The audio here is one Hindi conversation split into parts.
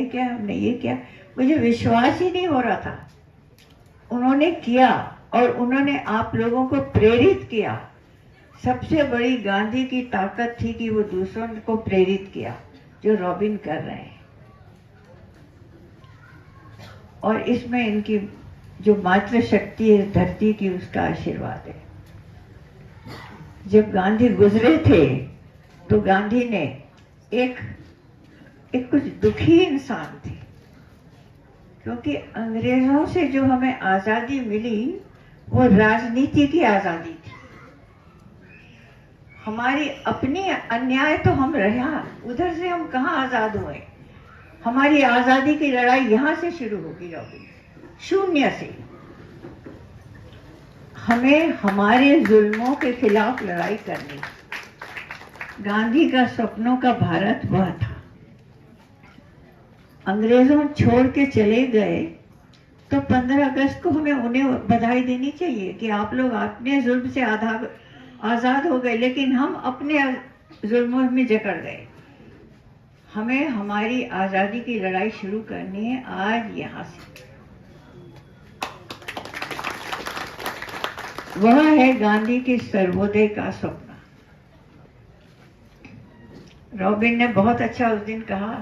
क्या, हमने ये किया, मुझे विश्वास ही नहीं हो रहा था। उन्होंने किया और उन्होंने आप लोगों को प्रेरित किया। सबसे बड़ी गांधी की ताकत थी कि वो दूसरों को प्रेरित किया, जो रॉबिन कर रहे हैं। और इसमें इनकी जो मातृ शक्ति है धरती की, उसका आशीर्वाद है। जब गांधी गुजरे थे तो गांधी ने एक कुछ दुखी इंसान थे, क्योंकि अंग्रेजों से जो हमें आजादी मिली वो राजनीति की आजादी थी। हमारी अपनी अन्याय तो हम रहा, उधर से हम कहाँ आजाद हुए। हमारी आजादी की लड़ाई यहां से शुरू होगी रॉबिन, शून्य से। हमें हमारे जुल्मों के खिलाफ लड़ाई करनी। गांधी का सपनों का भारत वह था। अंग्रेजों छोड़ के चले गए तो 15 अगस्त को हमें उन्हें बधाई देनी चाहिए कि आप लोग अपने जुल्म से आजाद हो गए, लेकिन हम अपने जुल्मों में जकड़ गए। हमें हमारी आजादी की लड़ाई शुरू करनी है आज यहां से। वह है गांधी के सर्वोदय का सपना। रॉबिन ने बहुत अच्छा उस दिन कहा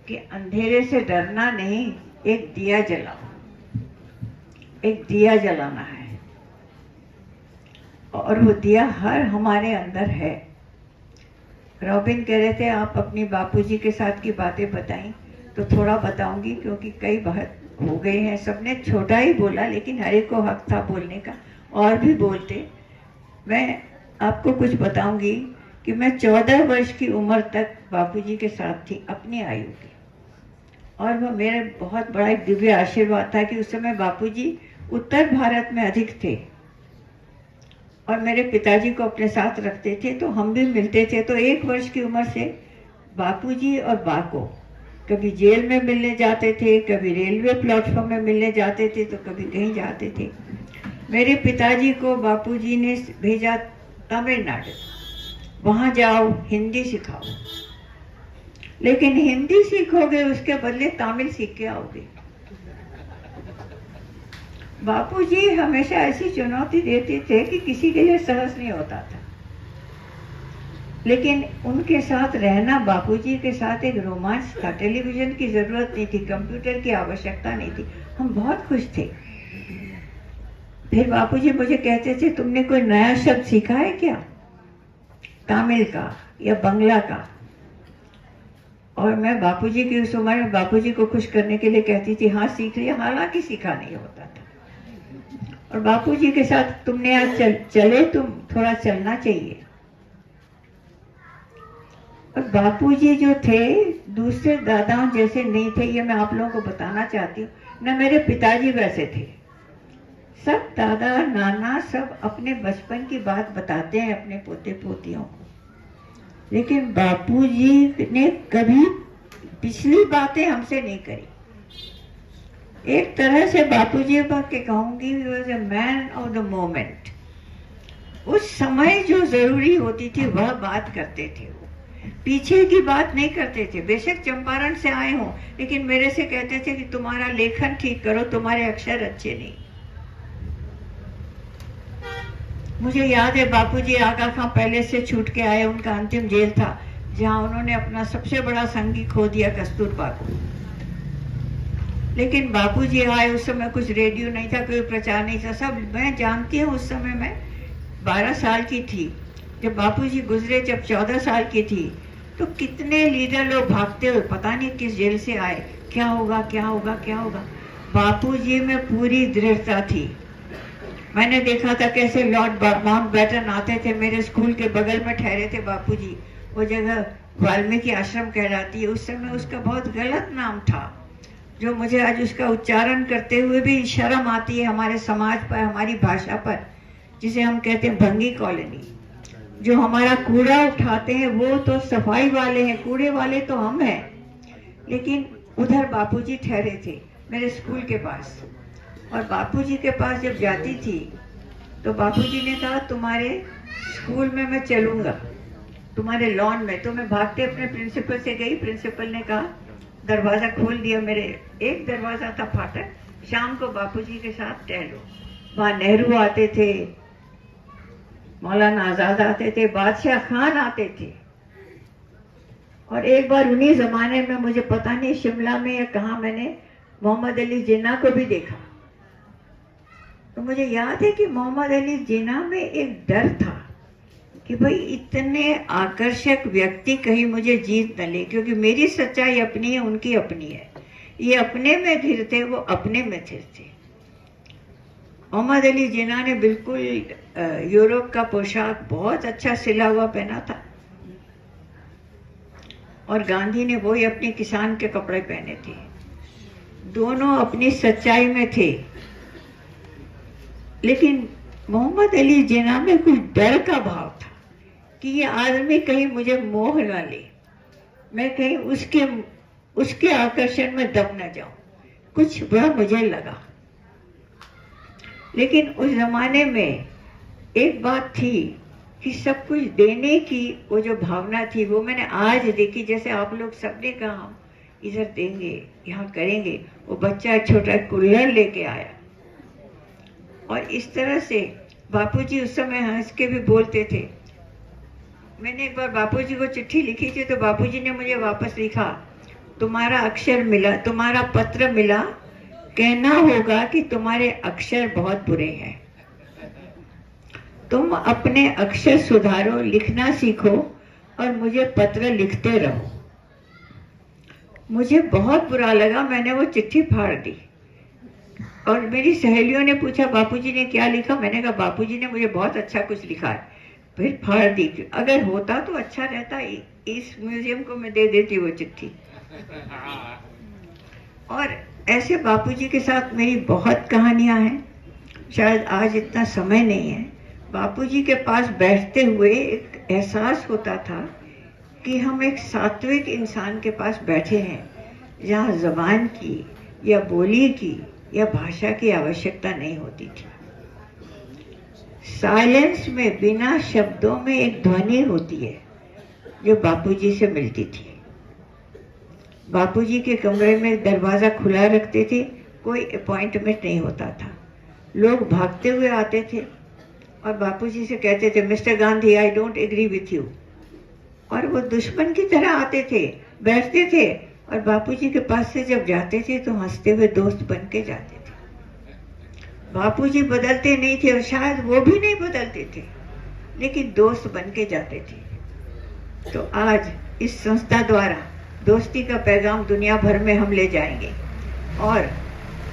कि अंधेरे से डरना नहीं, एक दिया जलाओ। एक दिया जलाना है और वो दिया हर हमारे अंदर है। रॉबिन कह रहे थे आप अपनी बापूजी के साथ की बातें बताएं, तो थोड़ा बताऊंगी क्योंकि कई बात हो गए हैं। सबने छोटा ही बोला, लेकिन हर एक को हक था बोलने का, और भी बोलते। मैं आपको कुछ बताऊंगी कि मैं 14 वर्ष की उम्र तक बापूजी के साथ थी, अपनी आयु की। और वो मेरे बहुत बड़ा एक दिव्य आशीर्वाद था कि उस समय बापूजी उत्तर भारत में अधिक थे और मेरे पिताजी को अपने साथ रखते थे, तो हम भी मिलते थे। तो 1 वर्ष की उम्र से बापूजी और बा को कभी जेल में मिलने जाते थे, कभी रेलवे प्लेटफॉर्म में मिलने जाते थे, तो कभी कहीं जाते थे। मेरे पिताजी को बापूजी ने भेजा तमिलनाडु, वहां जाओ हिंदी सिखाओ। लेकिन हिंदी सीखोगे उसके बदले तमिल सीख के आओगे। बापूजी हमेशा ऐसी चुनौती देते थे कि किसी के लिए सहज नहीं होता था, लेकिन उनके साथ रहना, बापूजी के साथ एक रोमांच था। टेलीविजन की जरूरत नहीं थी, कंप्यूटर की आवश्यकता नहीं थी, हम बहुत खुश थे। फिर बापूजी मुझे कहते थे तुमने कोई नया शब्द सीखा है क्या, तमिल का या बंगला का। और मैं बापूजी की उस उम्र में बापूजी को खुश करने के लिए कहती थी हाँ सीख लिया, हालांकि सीखा नहीं होता था। और बापूजी के साथ तुमने आज चले, तुम थोड़ा चलना चाहिए। और बापूजी जो थे दूसरे दादाओं जैसे नहीं थे, ये मैं आप लोगों को बताना चाहती हूँ। न मेरे पिताजी वैसे थे। सब दादा नाना सब अपने बचपन की बात बताते हैं अपने पोते पोतियों को, लेकिन बापूजी ने कभी पिछली बातें हमसे नहीं करी। एक तरह से बापूजी के कहूंगी he was a man of the moment। उस समय जो जरूरी होती थी वह बात करते थे, वो पीछे की बात नहीं करते थे। बेशक चंपारण से आए हों, लेकिन मेरे से कहते थे कि तुम्हारा लेखन ठीक करो, तुम्हारे अक्षर अच्छे नहीं। मुझे याद है बापूजी आगा खां पैलेस से छूट के आए, उनका अंतिम जेल था जहां उन्होंने अपना सबसे बड़ा संगी खो दिया, कस्तूरबा को। लेकिन बापूजी आए, उस समय कुछ रेडियो नहीं था, कोई प्रचार नहीं था, सब मैं जानती हूँ। उस समय मैं 12 साल की थी जब बापूजी गुजरे। जब 14 साल की थी तो कितने लीडर लोग भागते हुए पता नहीं किस जेल से आए, क्या होगा क्या होगा क्या होगा। बापूजी में पूरी दृढ़ता थी। मैंने देखा था कैसे लॉर्ड माउंटबेटन आते थे, मेरे स्कूल के बगल में ठहरे थे बापूजी। वो जगह वाल्मीकि आश्रम कहलाती है, उस समय उसका बहुत गलत नाम था, जो मुझे आज उसका उच्चारण करते हुए भी शर्म आती है हमारे समाज पर, हमारी भाषा पर, जिसे हम कहते हैं भंगी कॉलोनी। जो हमारा कूड़ा उठाते हैं वो तो सफाई वाले हैं, कूड़े वाले तो हम हैं। लेकिन उधर बापूजी ठहरे थे मेरे स्कूल के पास। और बापूजी के पास जब जाती थी तो बापूजी ने कहा तुम्हारे स्कूल में मैं चलूंगा, तुम्हारे लॉन में। तो मैं भागते अपने प्रिंसिपल से गई। प्रिंसिपल ने कहा दरवाज़ा खोल दिया। मेरे एक दरवाज़ा था फाटक, शाम को बापूजी के साथ टहलो। वहाँ नेहरू आते थे, मौलाना आज़ाद आते थे, बादशाह खान आते थे। और एक बार उन्हीं ज़माने में, मुझे पता नहीं शिमला में या कहाँ, मैंने मोहम्मद अली जिन्ना को भी देखा। तो मुझे याद है कि मोहम्मद अली जिन्ना में एक डर था कि भाई इतने आकर्षक व्यक्ति कहीं मुझे जीत न ले, क्योंकि मेरी सच्चाई अपनी है, उनकी अपनी है। ये अपने में धीर थे, वो अपने में धीर थे। मोहम्मद अली जिन्ना ने बिल्कुल यूरोप का पोशाक बहुत अच्छा सिला हुआ पहना था, और गांधी ने वही अपने किसान के कपड़े पहने थे। दोनों अपनी सच्चाई में थे, लेकिन मोहम्मद अली जिन्ना में कुछ डर का भाव था कि ये आदमी कहीं मुझे मोह न ले, मैं कहीं उसके आकर्षण में दब न जाऊं, कुछ वह मुझे लगा। लेकिन उस जमाने में एक बात थी कि सब कुछ देने की वो जो भावना थी, वो मैंने आज देखी। जैसे आप लोग सबने कहा हम इधर देंगे, यहाँ करेंगे, वो बच्चा छोटा कूलर लेके आया। और इस तरह से बापूजी उस समय हंस के भी बोलते थे। मैंने एक बार बापूजी को चिट्ठी लिखी थी, तो बापूजी ने मुझे वापस लिखा, तुम्हारा अक्षर मिला, तुम्हारा पत्र मिला, कहना होगा कि तुम्हारे अक्षर बहुत बुरे हैं, तुम अपने अक्षर सुधारो, लिखना सीखो और मुझे पत्र लिखते रहो। मुझे बहुत बुरा लगा, मैंने वो चिट्ठी फाड़ दी। और मेरी सहेलियों ने पूछा बापूजी ने क्या लिखा, मैंने कहा बापूजी ने मुझे बहुत अच्छा कुछ लिखा है, फिर फाड़ दी। अगर होता तो अच्छा रहता, इस म्यूजियम को मैं दे देती वो चिट्ठी। और ऐसे बापूजी के साथ मेरी बहुत कहानियां हैं, शायद आज इतना समय नहीं है। बापूजी के पास बैठते हुए एक एहसास होता था कि हम एक सात्विक इंसान के पास बैठे हैं, जहाँ ज़बान की या बोली की या भाषा की आवश्यकता नहीं होती थी। साइलेंस में, बिना शब्दों में एक ध्वनि होती है जो बापूजी से मिलती थी। बापूजी के कमरे में दरवाज़ा खुला रखते थे, कोई अपॉइंटमेंट नहीं होता था। लोग भागते हुए आते थे और बापूजी से कहते थे, mister Gandhi, I don't agree with you. और वो दुश्मन की तरह आते थे, बैठते थे, और बापूजी के पास से जब जाते थे तो हंसते हुए दोस्त बन के जाते थे। बापूजी बदलते नहीं थे और शायद वो भी नहीं बदलते थे, लेकिन दोस्त बन के जाते थे। तो आज इस संस्था द्वारा दोस्ती का पैगाम दुनिया भर में हम ले जाएंगे, और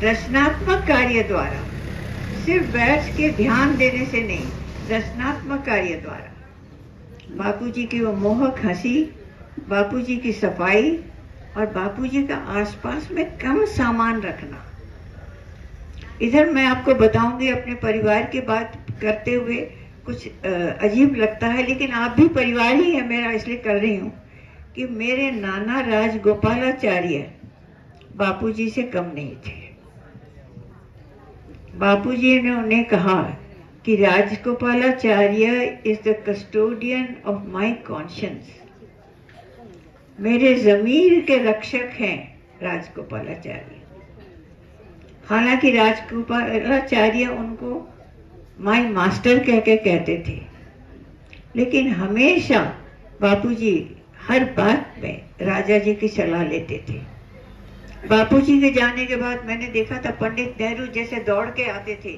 रचनात्मक कार्य द्वारा, सिर्फ बैठ के ध्यान देने से नहीं, रचनात्मक कार्य द्वारा बापूजी की वो मोहक हंसी, बापूजी की सफाई, और बापूजी का आसपास में कम सामान रखना। इधर मैं आपको बताऊंगी अपने परिवार की बात करते हुए, कुछ अजीब लगता है, लेकिन आप भी परिवार ही है मेरा, इसलिए कर रही हूँ कि मेरे नाना राजगोपालाचार्य बापूजी से कम नहीं थे। बापूजी ने उन्हें कहा कि Rajagopalachari is the custodian of my conscience, मेरे ज़मीर के रक्षक हैं राजगोपालाचार्य। हालांकि राजगोपालाचार्य उनको माय मास्टर कह के कहते थे, लेकिन हमेशा बापूजी हर बात में राजा जी की सलाह लेते थे। बापूजी के जाने के बाद मैंने देखा था पंडित नेहरू जैसे दौड़ के आते थे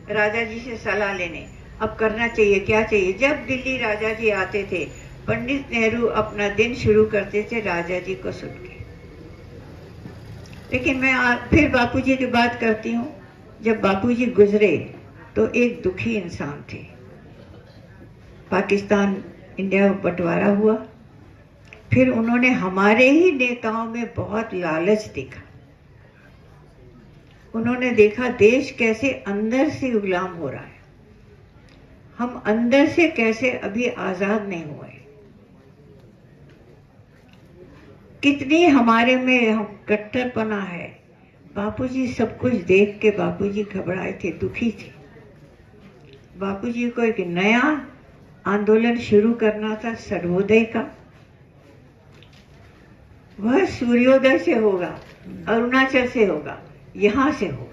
राजा जी से सलाह लेने, अब करना चाहिए, क्या चाहिए। जब दिल्ली राजा जी आते थे, पंडित नेहरू अपना दिन शुरू करते थे राजा जी को सुन के। लेकिन मैं फिर बापूजी की बात करती हूँ। जब बापूजी गुजरे तो एक दुखी इंसान थे। पाकिस्तान इंडिया बंटवारा हुआ, फिर उन्होंने हमारे ही नेताओं में बहुत लालच देखा। उन्होंने देखा देश कैसे अंदर से गुलाम हो रहा है, हम अंदर से कैसे अभी आजाद नहीं हुए, कितनी हमारे में हम कट्टरपना है। बापूजी सब कुछ देख के बापूजी घबराए थे, दुखी थे। बापूजी को एक नया आंदोलन शुरू करना था सर्वोदय का। वह सूर्योदय से होगा, अरुणाचल से होगा, यहाँ से होगा।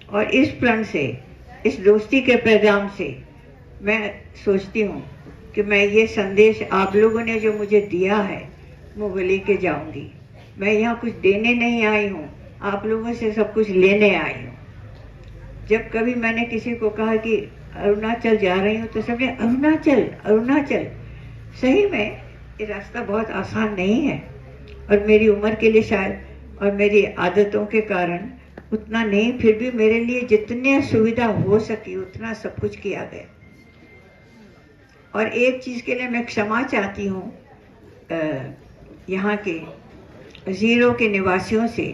और इस प्रण से, इस दोस्ती के पैगाम से मैं सोचती हूँ कि मैं ये संदेश आप लोगों ने जो मुझे दिया है वो लेके जाऊंगी। मैं यहाँ कुछ देने नहीं आई हूँ, आप लोगों से सब कुछ लेने आई हूँ। जब कभी मैंने किसी को कहा कि अरुणाचल जा रही हूँ तो सबने अरुणाचल अरुणाचल। सही में ये रास्ता बहुत आसान नहीं है, और मेरी उम्र के लिए शायद और मेरी आदतों के कारण उतना नहीं, फिर भी मेरे लिए जितने सुविधा हो सकी उतना सब कुछ किया गया। और एक चीज़ के लिए मैं क्षमा चाहती हूँ यहाँ के जीरो के निवासियों से,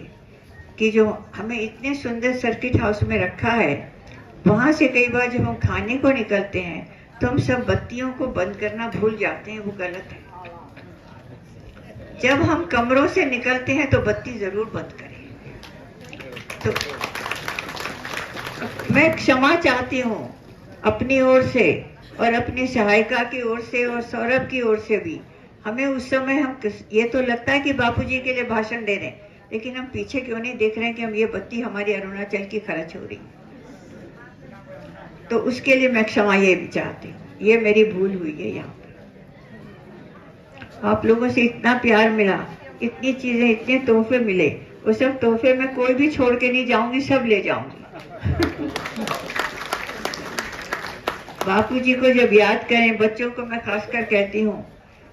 कि जो हमें इतने सुंदर सर्किट हाउस में रखा है, वहाँ से कई बार जब हम खाने को निकलते हैं तो हम सब बत्तियों को बंद करना भूल जाते हैं, वो गलत है। जब हम कमरों से निकलते हैं तो बत्ती जरूर बंद करें। तो मैं क्षमा चाहती हूँ अपनी ओर से और अपनी सहायिका की ओर से और सौरभ की ओर से भी। हमें उस समय हम ये तो लगता है कि बापूजी के लिए भाषण दे रहे हैं, लेकिन हम पीछे क्यों नहीं देख रहे हैं कि हम ये बत्ती हमारी अरुणाचल की खर्च हो रही। तो उसके लिए मैं क्षमा ये भी चाहती हूँ, ये मेरी भूल हुई है। यहाँ पर आप लोगों से इतना प्यार मिला, इतनी चीजें, इतने तोहफे मिले, वो सब तोहफे मैं कोई भी छोड़ के नहीं जाऊंगी, सब ले जाऊंगी। बापूजी को जब याद करें, बच्चों को मैं खासकर कहती हूँ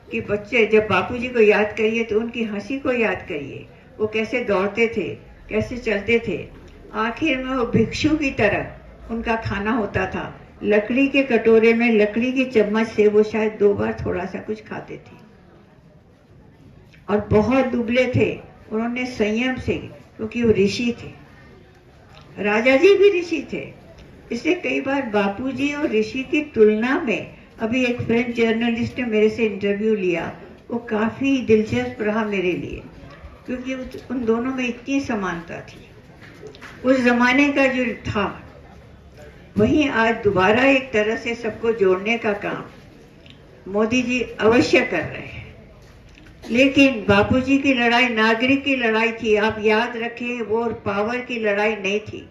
कि बच्चे जब बापूजी को याद करिए तो उनकी हंसी को याद करिए, वो कैसे दौड़ते थे, कैसे चलते थे। आखिर में वो भिक्षु की तरह उनका खाना होता था, लकड़ी के कटोरे में लकड़ी की चम्मच से वो शायद 2 बार थोड़ा सा कुछ खाते थे, और बहुत दुबले थे। उन्होंने संयम से, क्योंकि वो ऋषि थे, राजा जी भी ऋषि थे, इसलिए कई बार बापूजी और ऋषि की तुलना में, अभी एक फ्रेंच जर्नलिस्ट ने मेरे से इंटरव्यू लिया, वो काफी दिलचस्प रहा मेरे लिए, क्योंकि उन दोनों में इतनी समानता थी। उस जमाने का जो था वही आज दोबारा एक तरह से सबको जोड़ने का काम मोदी जी अवश्य कर रहे हैं। लेकिन बापूजी की लड़ाई नागरिक की लड़ाई थी, आप याद रखें, वो पावर की लड़ाई नहीं थी।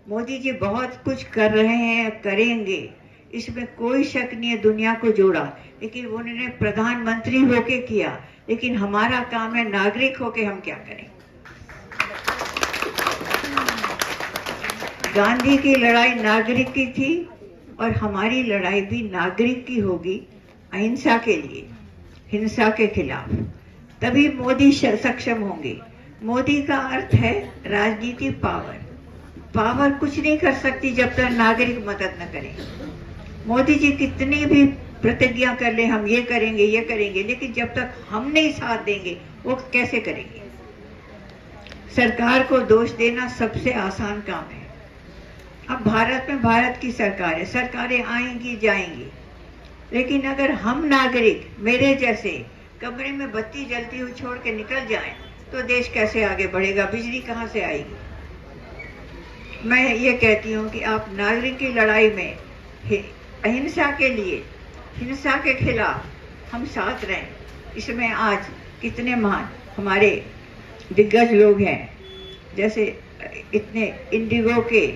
मोदी जी बहुत कुछ कर रहे हैं, करेंगे, इसमें कोई शक नहीं है, दुनिया को जोड़ा, लेकिन उन्होंने प्रधानमंत्री होके किया। लेकिन हमारा काम है नागरिक होके हम क्या करें। गांधी की लड़ाई नागरिक की थी, और हमारी लड़ाई भी नागरिक की होगी, अहिंसा के लिए, हिंसा के खिलाफ। तभी मोदी सक्षम होंगे। मोदी का अर्थ है राजनीति पावर। पावर कुछ नहीं कर सकती जब तक नागरिक मदद न करें। मोदी जी कितनी भी प्रतिज्ञा कर ले, हम ये करेंगे ये करेंगे, लेकिन जब तक हम नहीं साथ देंगे वो कैसे करेंगे। सरकार को दोष देना सबसे आसान काम है। अब भारत में भारत की सरकार है, सरकारें आएंगी जाएंगी, लेकिन अगर हम नागरिक मेरे जैसे कमरे में बत्ती जलती हुई छोड़ के निकल जाएं तो देश कैसे आगे बढ़ेगा, बिजली कहाँ से आएगी। मैं ये कहती हूँ कि आप नागरिक की लड़ाई में अहिंसा के लिए, हिंसा के खिलाफ हम साथ रहें। इसमें आज कितने महान हमारे दिग्गज लोग हैं, जैसे इतने इंडिगो के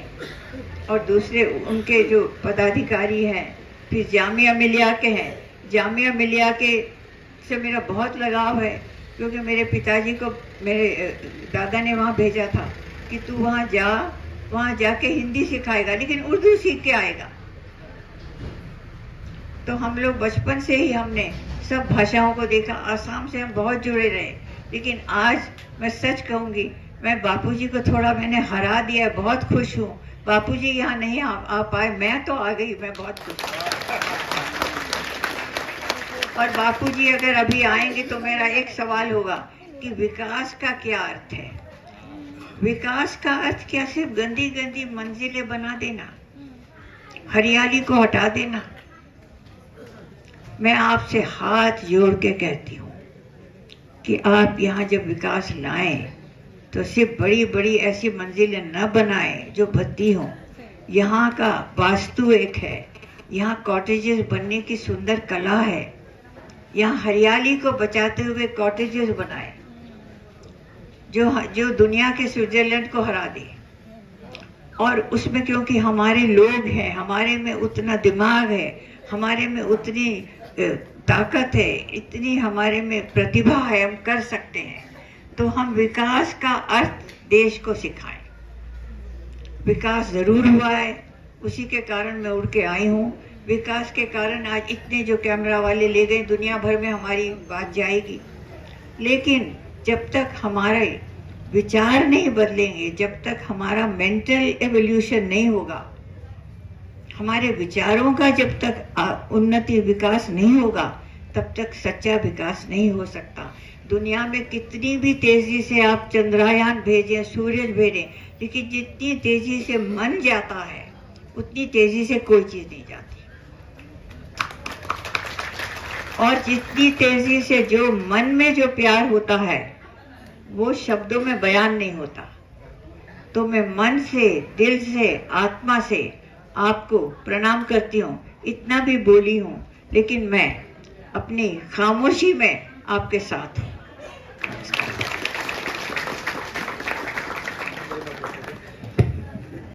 और दूसरे उनके जो पदाधिकारी हैं, फिर जामिया मिलिया के हैं। जामिया मिलिया के से मेरा बहुत लगाव है, क्योंकि मेरे पिताजी को मेरे दादा ने वहाँ भेजा था कि तू वहाँ जाके हिंदी सिखाएगा, लेकिन उर्दू सीख के आएगा। तो हम लोग बचपन से ही हमने सब भाषाओं को देखा, आसाम से हम बहुत जुड़े रहे। लेकिन आज मैं सच कहूँगी, मैं बापूजी को थोड़ा मैंने हरा दिया, बहुत खुश हूँ। बापूजी यहाँ नहीं आ पाए, मैं तो आ गई, मैं बहुत खुश हूँ। और बापूजी अगर अभी आएंगे तो मेरा एक सवाल होगा कि विकास का क्या अर्थ है। विकास का अर्थ क्या सिर्फ गंदी गंदी मंजिलें बना देना, हरियाली को हटा देना। मैं आपसे हाथ जोड़ के कहती हूँ कि आप यहाँ जब विकास लाएं तो सिर्फ बड़ी बड़ी ऐसी मंजिलें न बनाएं जो भद्दी हों। यहाँ का वास्तु एक है, यहाँ कॉटेजेस बनने की सुंदर कला है। यहाँ हरियाली को बचाते हुए कॉटेजेस बनाए जो दुनिया के स्विट्जरलैंड को हरा दे। और उसमें क्योंकि हमारे लोग हैं, हमारे में उतना दिमाग है, हमारे में उतनी ताकत है, इतनी हमारे में प्रतिभा है, हम कर सकते हैं, तो हम विकास का अर्थ देश को सिखाएं। विकास जरूर हुआ है, उसी के कारण मैं उड़ के आई हूँ। विकास के कारण आज इतने जो कैमरा वाले ले गए, दुनिया भर में हमारी बात जाएगी। लेकिन जब तक हमारे विचार नहीं बदलेंगे, जब तक हमारा मेंटल एवोल्यूशन नहीं होगा, हमारे विचारों का जब तक उन्नति विकास नहीं होगा, तब तक सच्चा विकास नहीं हो सकता। दुनिया में कितनी भी तेजी से आप चंद्रयान भेजें, सूरज भेजें, लेकिन जितनी तेजी से मन जाता है उतनी तेजी से कोई चीज नहीं जाती। और जितनी तेजी से जो मन में जो प्यार होता है वो शब्दों में बयान नहीं होता। तो मैं मन से, दिल से, आत्मा से आपको प्रणाम करती हूँ। इतना भी बोली हूँ, लेकिन मैं अपनी खामोशी में आपके साथ हूँ।